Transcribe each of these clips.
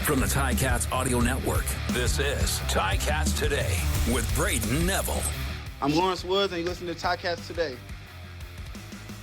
From the Ticats Audio Network, this is Ticats Today with Brayden Neville. I'm Lawrence Woods, and you listen to Ticats Today.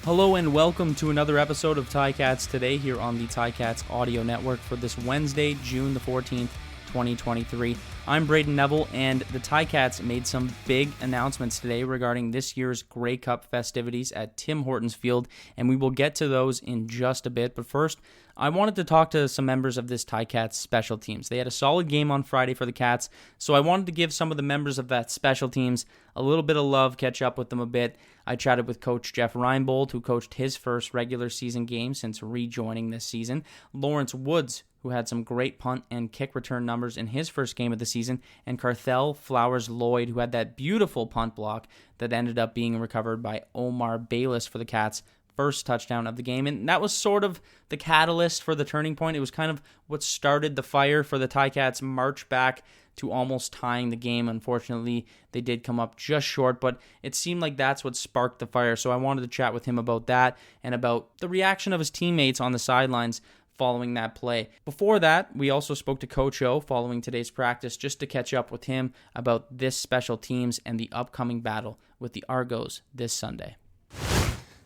Hello and welcome to another episode of Ticats Today here on the Ticats Audio Network for this Wednesday, June the 14th, 2023. I'm Brayden Neville, and the Ticats made some big announcements today regarding this year's Grey Cup festivities at Tim Hortons Field, and we will get to those in just a bit. But first, I wanted to talk to some members of this Ticats special teams. They had a solid game on Friday for the Cats, so I wanted to give some of the members of that special teams a little bit of love, catch up with them a bit. I chatted with Coach Jeff Reinebold, who coached his first regular season game since rejoining this season, Lawrence Woods, who had some great punt and kick return numbers in his first game of the season, and Carthell Flowers-Lloyd, who had that beautiful punt block that ended up being recovered by Omar Bayless for the Cats' first touchdown of the game. And that was sort of the catalyst for the turning point. It was kind of what started the fire for the Ticats' march back to almost tying the game. Unfortunately, they did come up just short, but it seemed like that's what sparked the fire. So I wanted to chat with him about that and about the reaction of his teammates on the sidelines following that play. Before that, we also spoke to Coach O following today's practice just to catch up with him about this special teams and the upcoming battle with the Argos this Sunday.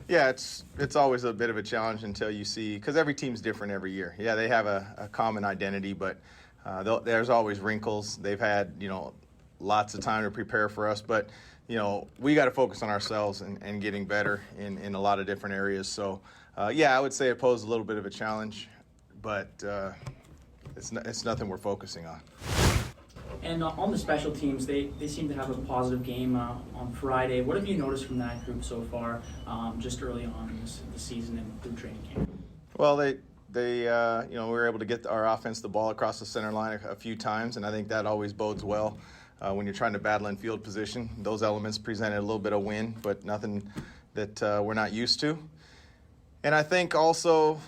Yeah, it's always a bit of a challenge until you see, because every team's different every year. Yeah, they have a common identity, but there's always wrinkles. They've had, lots of time to prepare for us, but, we got to focus on ourselves and getting better in a lot of different areas. So, I would say it posed a little bit of a challenge, but it's nothing we're focusing on. And on the special teams, they seem to have a positive game on Friday. What have you noticed from that group so far, just early on in the season and through training camp? Well, we were able to get our offense the ball across the center line a few times, and I think that always bodes well when you're trying to battle in field position. Those elements presented a little bit of win, but nothing that we're not used to. And I think also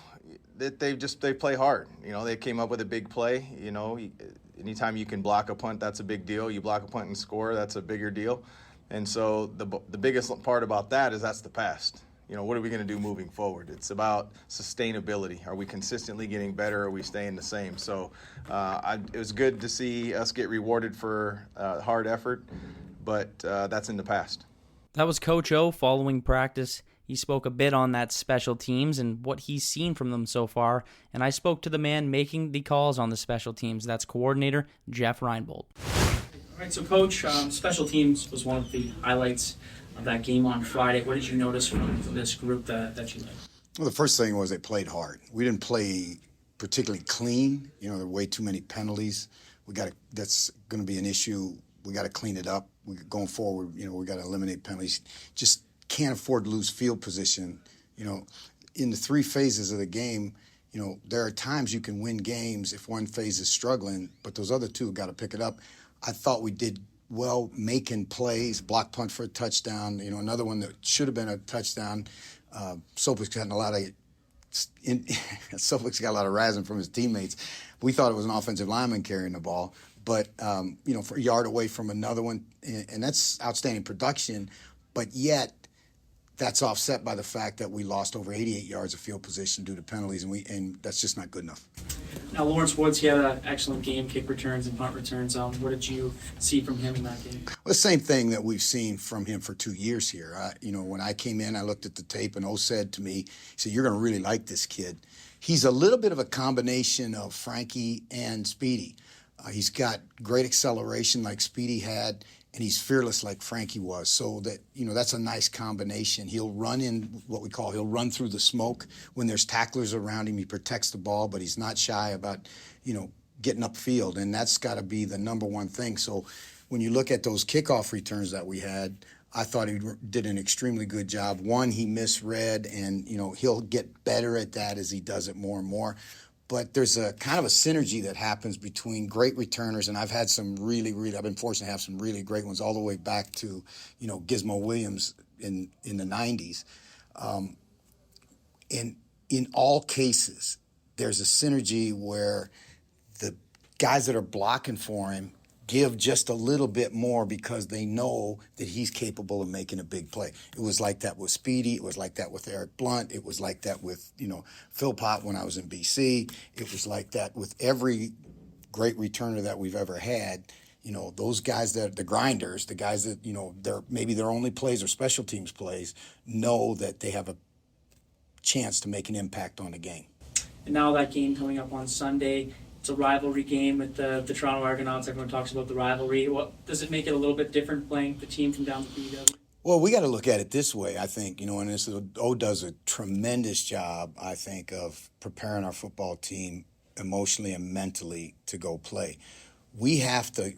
that they play hard. They came up with a big play. Anytime you can block a punt, that's a big deal. You block a punt and score, that's a bigger deal. And so the biggest part about that is that's the past. What are we going to do moving forward? It's about sustainability. Are we consistently getting better? Or are we staying the same? So it was good to see us get rewarded for hard effort, but that's in the past. That was Coach O following practice. He spoke a bit on that special teams and what he's seen from them so far, and I spoke to the man making the calls on the special teams. That's coordinator Jeff Reinebold. All right, so Coach, special teams was one of the highlights of that game on Friday. What did you notice from this group that you liked? Well, the first thing was they played hard. We didn't play particularly clean. There were way too many penalties. That's going to be an issue. We got to clean it up. Going forward, we got to eliminate penalties. Just can't afford to lose field position. In the three phases of the game, there are times you can win games if one phase is struggling, but those other two have got to pick it up. I thought we did well making plays, block punt for a touchdown, another one that should have been a touchdown. Sopic's got a lot of razzing from his teammates. We thought it was an offensive lineman carrying the ball, but, for a yard away from another one, and that's outstanding production, but yet that's offset by the fact that we lost over 88 yards of field position due to penalties, and that's just not good enough. Now, Lawrence Woods, he had an excellent game, kick returns and punt returns. What did you see from him in that game? Well, the same thing that we've seen from him for 2 years here. When I came in, I looked at the tape, and O said to me, he said, "You're going to really like this kid." He's a little bit of a combination of Frankie and Speedy. He's got great acceleration like Speedy had, and he's fearless like Frankie was. So that, that's a nice combination. He'll run in he'll run through the smoke when there's tacklers around him. He protects the ball, but he's not shy about, getting upfield. And that's got to be the number one thing. So when you look at those kickoff returns that we had, I thought he did an extremely good job. One, he misread, and, he'll get better at that as he does it more and more. But there's a kind of a synergy that happens between great returners, and I've had some I've been fortunate to have some really great ones all the way back to, Gizmo Williams in the 90s. In all cases, there's a synergy where the guys that are blocking for him give just a little bit more because they know that he's capable of making a big play. It was like that with Speedy. It was like that with Eric Blunt. It was like that with, Philpott when I was in BC. It was like that with every great returner that we've ever had. Those guys the grinders, the guys that, maybe their only plays or special teams plays, know that they have a chance to make an impact on the game. And now that game coming up on Sunday, it's a rivalry game with the Toronto Argonauts. Everyone talks about the rivalry. Does it make it a little bit different playing the team from down the PW? Well, we got to look at it this way, I think, and O does a tremendous job, I think, of preparing our football team emotionally and mentally to go play. We have to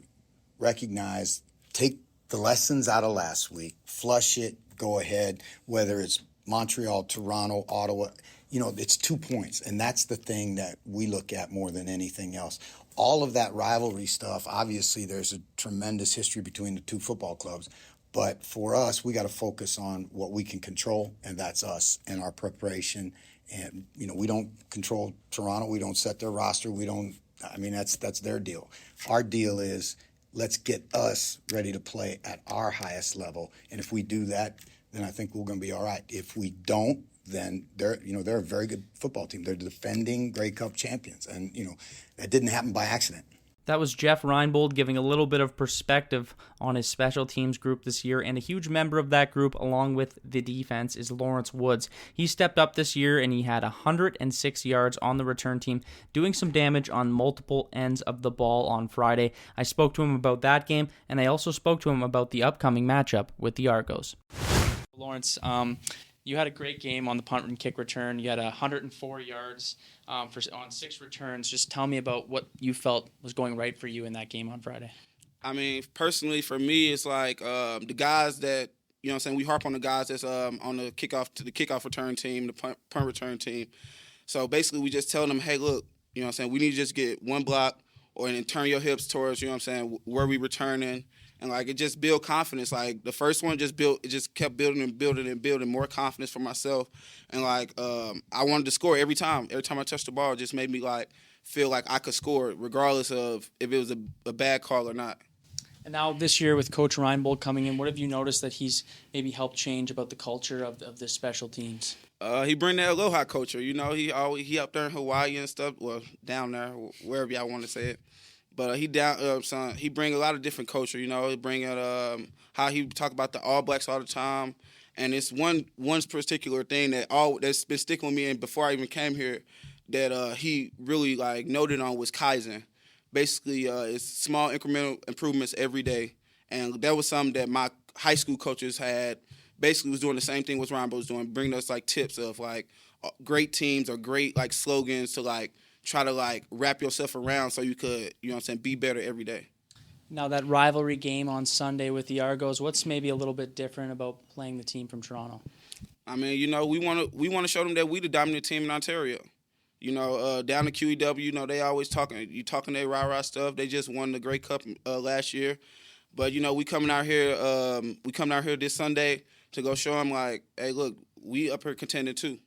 recognize, take the lessons out of last week, flush it, go ahead, whether it's Montreal, Toronto, Ottawa, it's 2 points, and that's the thing that we look at more than anything else. All of that rivalry stuff, obviously there's a tremendous history between the two football clubs, but for us, we got to focus on what we can control, and that's us and our preparation. And, we don't control Toronto. We don't set their roster. That's their deal. Our deal is, let's get us ready to play at our highest level. And if we do that, then I think we're going to be all right. If we don't, then they're a very good football team. They're defending Grey Cup champions. And, that didn't happen by accident. That was Jeff Reinebold giving a little bit of perspective on his special teams group this year, and a huge member of that group, along with the defense, is Lawrence Woods. He stepped up this year, and he had 106 yards on the return team, doing some damage on multiple ends of the ball on Friday. I spoke to him about that game, and I also spoke to him about the upcoming matchup with the Argos. Lawrence, you had a great game on the punt and kick return. You had 104 yards on 6 returns. Just tell me about what you felt was going right for you in that game on Friday. Personally, for me, it's like the guys that, we harp on the guys that's on the kickoff return team, the punt return team. So basically, we just tell them, hey, look, we need to just get one block and then turn your hips towards, where we returning. And, it just build confidence. The first one just kept building and building and building more confidence for myself. And, I wanted to score every time. Every time I touched the ball, it just made me, feel like I could score regardless of if it was a bad call or not. And now this year with Coach Reinebold coming in, what have you noticed that he's maybe helped change about the culture of the special teams? He bring that aloha culture. He up there in Hawaii and stuff. Well, down there, wherever y'all want to say it. But he bring a lot of different culture, He bring out how he talk about the All Blacks all the time, and it's one particular thing that's been sticking with me. And before I even came here, that he really noted on was Kaizen. Basically, it's small incremental improvements every day, and that was something that my high school coaches had. Basically, was doing the same thing what Reinebold was doing, bringing us tips of great teams or great slogans to try to wrap yourself around so you could, be better every day. Now that rivalry game on Sunday with the Argos, what's maybe a little bit different about playing the team from Toronto? We want to show them that we the dominant team in Ontario. Down to QEW, they always talking their rah-rah stuff. They just won the Grey Cup last year. But, we coming out here this Sunday to go show them hey, look, we up here contending too.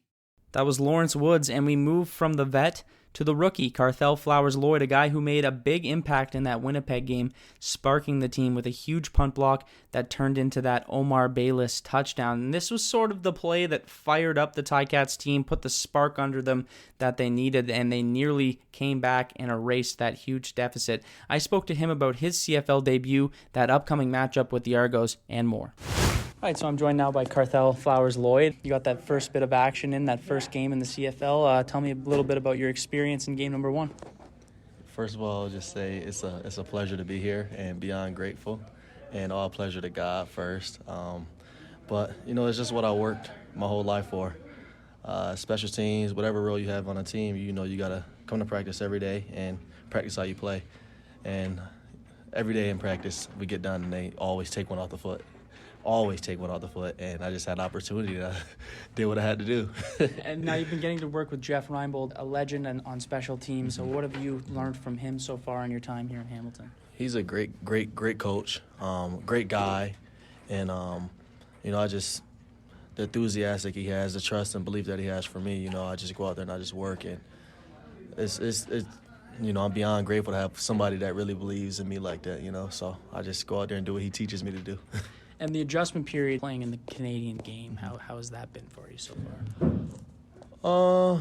That was Lawrence Woods, and we move from the vet to the rookie, Carthell Flowers-Lloyd, a guy who made a big impact in that Winnipeg game, sparking the team with a huge punt block that turned into that Omar Bayless touchdown. And this was sort of the play that fired up the Ticats team, put the spark under them that they needed, and they nearly came back and erased that huge deficit. I spoke to him about his CFL debut, that upcoming matchup with the Argos, and more. All right, so I'm joined now by Carthell Flowers-Lloyd. You got that first bit of action in that first game in the CFL. Tell me a little bit about your experience in game number 1. First of all, I'll just say it's a pleasure to be here and beyond grateful, and all pleasure to God first. But, it's just what I worked my whole life for. Special teams, whatever role you have on a team, you got to come to practice every day and practice how you play. And every day in practice, we get done and they always take one off the foot. And I just had an opportunity to do what I had to do. And now you've been getting to work with Jeff Reinebold, a legend on special teams. So what have you learned from him so far in your time here in Hamilton? He's a great coach, great guy, and the enthusiastic he has, the trust and belief that he has for me. I just go out there and I just work, and it's I'm beyond grateful to have somebody that really believes in me like that. So I just go out there and do what he teaches me to do. And the adjustment period playing in the Canadian game, how has that been for you so far?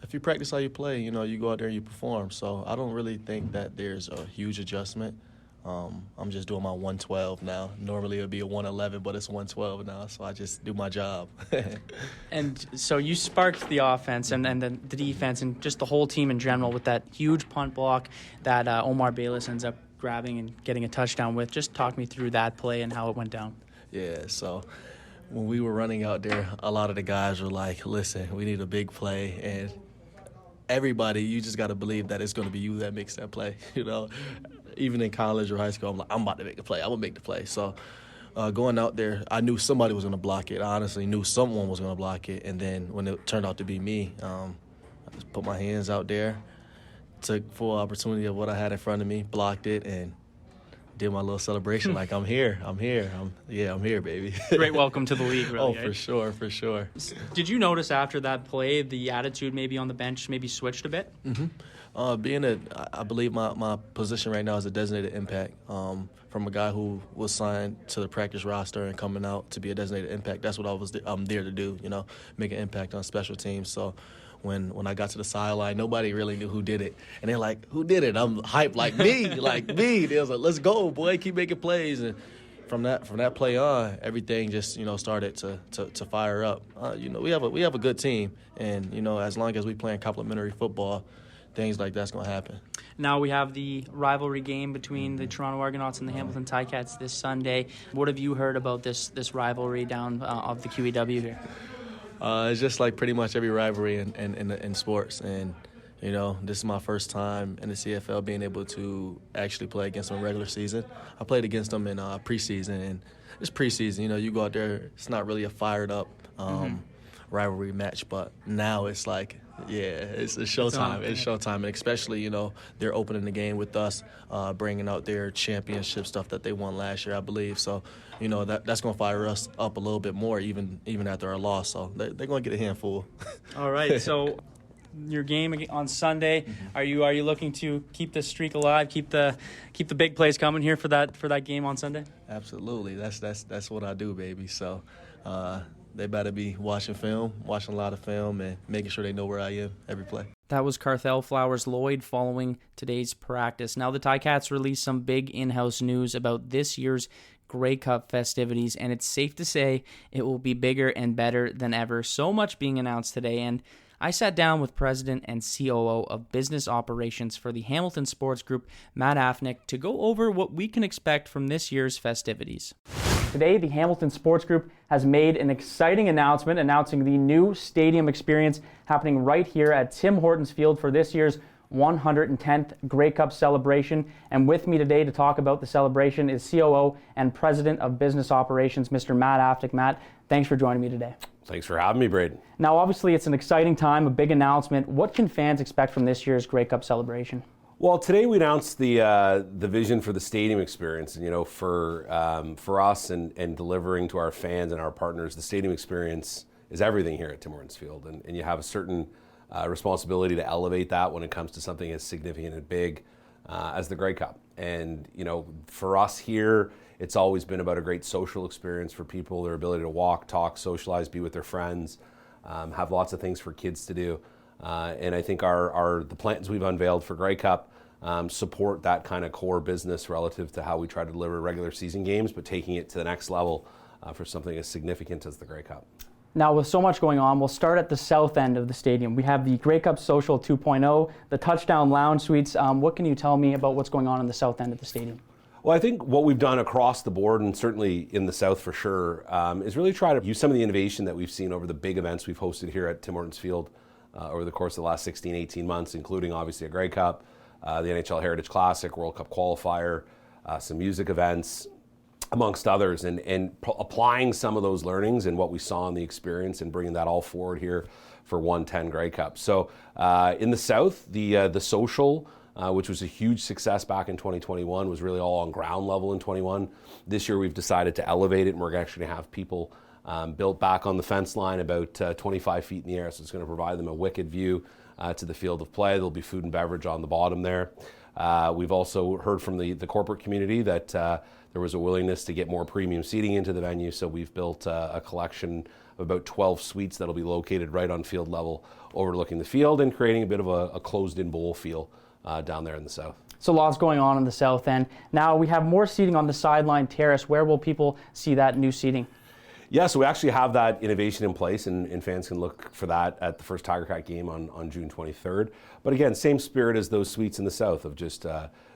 if you practice how you play, you go out there and you perform. So I don't really think that there's a huge adjustment. I'm just doing my 112 now. Normally it would be a 111, but it's 112 now, so I just do my job. And so you sparked the offense and the defense and just the whole team in general with that huge punt block that Omar Bayless ends up grabbing and getting a touchdown with. Just talk me through that play and how it went down. Yeah, so when we were running out there, a lot of the guys were like, listen, we need a big play, and everybody, you just got to believe that it's going to be you that makes that play, Even in college or high school, I'm like, I'm about to make a play. I'm going to make the play. So going out there, I knew somebody was going to block it. I honestly knew someone was going to block it. And then when it turned out to be me, I just put my hands out there, took full opportunity of what I had in front of me, blocked it, and did my little celebration like I'm here, baby. Great welcome to the league, really. Oh, for sure. Did you notice after that play the attitude maybe on the bench maybe switched a bit? Mm-hmm. I believe my position right now is a designated impact. From a guy who was signed to the practice roster and coming out to be a designated impact, that's what I'm there to do, make an impact on special teams. So when I got to the sideline, nobody really knew who did it. And they're like, who did it? I'm hyped, like me. They was like, let's go, boy, keep making plays. And from that play on, everything just, started to fire up. We have a good team. And, as long as we playing complementary football, things like that's going to happen. Now we have the rivalry game between the Toronto Argonauts and the Hamilton Ticats this Sunday. What have you heard about this rivalry down of the QEW here? It's just like pretty much every rivalry in sports. And, this is my first time in the CFL being able to actually play against them in regular season. I played against them in preseason. And it's preseason. You go out there, it's not really a fired up rivalry match. But now it's like, it's showtime. It's showtime. And especially, they're opening the game with us, bringing out their championship stuff that they won last year, I believe. So, that's going to fire us up a little bit more, even after our loss. So they're going to get a handful. All right. So your game on Sunday, are you looking to keep the streak alive, keep the big plays coming here for that game on Sunday? Absolutely. That's what I do, baby. So. They better be watching a lot of film, and making sure they know where I am every play. That was Carthell Flowers-Lloyd following today's practice. Now the Ticats released some big in-house news about this year's Grey Cup festivities, and it's safe to say it will be bigger and better than ever. So much being announced today, and I sat down with President and COO of Business Operations for the Hamilton Sports Group, Matt Afineck, to go over what we can expect from this year's festivities. Today, the Hamilton Sports Group has made an exciting announcement announcing the new stadium experience happening right here at Tim Hortons Field for this year's 110th Grey Cup celebration. And with me today to talk about the celebration is COO and President of Business Operations, Mr. Matt Afineck. Matt, thanks for joining me today. Thanks for having me, Brayden. Now, obviously, it's an exciting time, a big announcement. What can fans expect from this year's Grey Cup celebration? Well, today we announced the vision for the stadium experience, and for us and delivering to our fans and our partners, the stadium experience is everything here at Tim Hortons Field, and you have a certain responsibility to elevate that when it comes to something as significant and big as the Grey Cup. And for us here, it's always been about a great social experience for people, their ability to walk, talk, socialize, be with their friends, have lots of things for kids to do. And I think the plans we've unveiled for Grey Cup support that kind of core business relative to how we try to deliver regular season games, but taking it to the next level for something as significant as the Grey Cup. Now, with so much going on, we'll start at the south end of the stadium. We have the Grey Cup Social 2.0, the Touchdown Lounge Suites. What can you tell me about what's going on in the south end of the stadium? Well, I think what we've done across the board, and certainly in the South for sure, is really try to use some of the innovation that we've seen over the big events we've hosted here at Tim Hortons Field over the course of the last 16, 18 months, including obviously a Grey Cup, the NHL Heritage Classic, World Cup Qualifier, some music events, amongst others, and applying some of those learnings and what we saw in the experience and bringing that all forward here for 110 Grey Cup. So in the South, the social, which was a huge success back in 2021, was really all on ground level in 21. This year we've decided to elevate it, and we're actually going to have people built back on the fence line about 25 feet in the air, so it's going to provide them a wicked view to the field of play. There'll be food and beverage on the bottom there. We've also heard from the corporate community that there was a willingness to get more premium seating into the venue, so we've built a collection about 12 suites that'll be located right on field level overlooking the field and creating a bit of a closed-in bowl feel down there in the south. So lots going on the south end. Now we have more seating on the sideline terrace. Where will people see that new seating? Yeah, so we actually have that innovation in place, and fans can look for that at the first Tiger Cat game on June 23rd. But again, same spirit as those suites in the south of just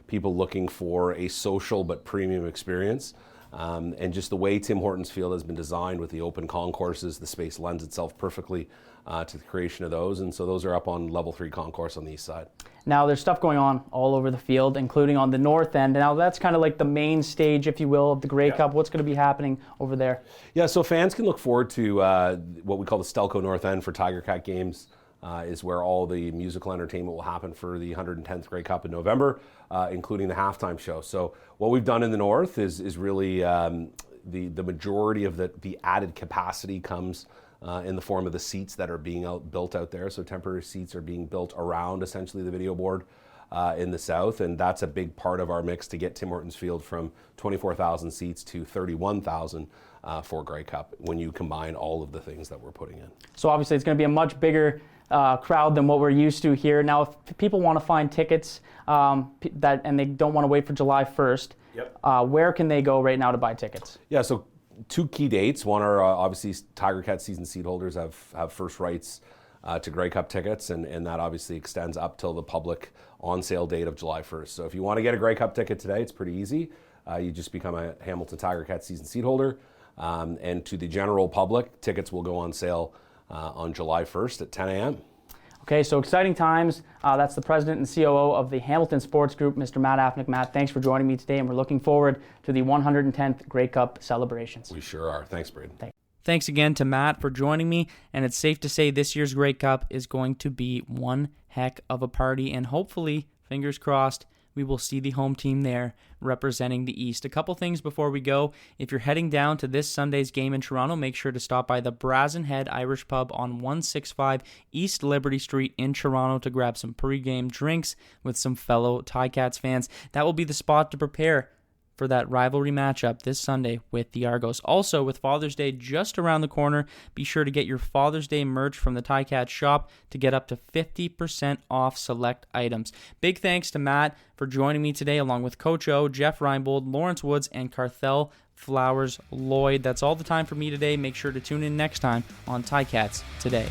people looking for a social but premium experience. And just the way Tim Hortons Field has been designed with the open concourses, the space lends itself perfectly to the creation of those. And so those are up on level 3 concourse on the east side. Now there's stuff going on all over the field, including on the north end. Now that's kind of like the main stage, if you will, of the Grey Cup. What's going to be happening over there? Yeah, so fans can look forward to what we call the Stelco North End for Tiger Cat games. Is where all the musical entertainment will happen for the 110th Grey Cup in November, including the halftime show. So what we've done in the north is really the majority of the added capacity comes in the form of the seats that are being built out there. So temporary seats are being built around essentially the video board in the south, and that's a big part of our mix to get Tim Hortons Field from 24,000 seats to 31,000 for Grey Cup when you combine all of the things that we're putting in. So obviously it's going to be a much bigger crowd than what we're used to here. Now, if people want to find tickets and they don't want to wait for July 1st, where can they go right now to buy tickets? Yeah, so 2 key dates. One are obviously Tiger Cat season seat holders have first rights to Grey Cup tickets, and that obviously extends up till the public on sale date of July 1st. So if you want to get a Grey Cup ticket today, it's pretty easy. You just become a Hamilton Tiger Cat season seat holder. And to the general public, tickets will go on sale on July 1st at 10 a.m. Okay, so exciting times. That's the president and COO of the Hamilton Sports Group, Mr. Matt Afineck. Matt, thanks for joining me today, and we're looking forward to the 110th Grey Cup celebrations. We sure are. Thanks, Brayden. Thanks again to Matt for joining me, and it's safe to say this year's Grey Cup is going to be one heck of a party, and hopefully, fingers crossed, we will see the home team there representing the East. A couple things before we go. If you're heading down to this Sunday's game in Toronto, make sure to stop by the Brazen Head Irish Pub on 165 East Liberty Street in Toronto to grab some pre-game drinks with some fellow Ticats fans. That will be the spot to prepare for that rivalry matchup this Sunday with the Argos. Also, with Father's Day just around the corner, be sure to get your Father's Day merch from the Ticats shop to get up to 50% off select items. Big thanks to Matt for joining me today, along with Coach O, Jeff Reinebold, Lawrence Woods, and Carthell Flowers-Lloyd. That's all the time for me today. Make sure to tune in next time on Ticats Today.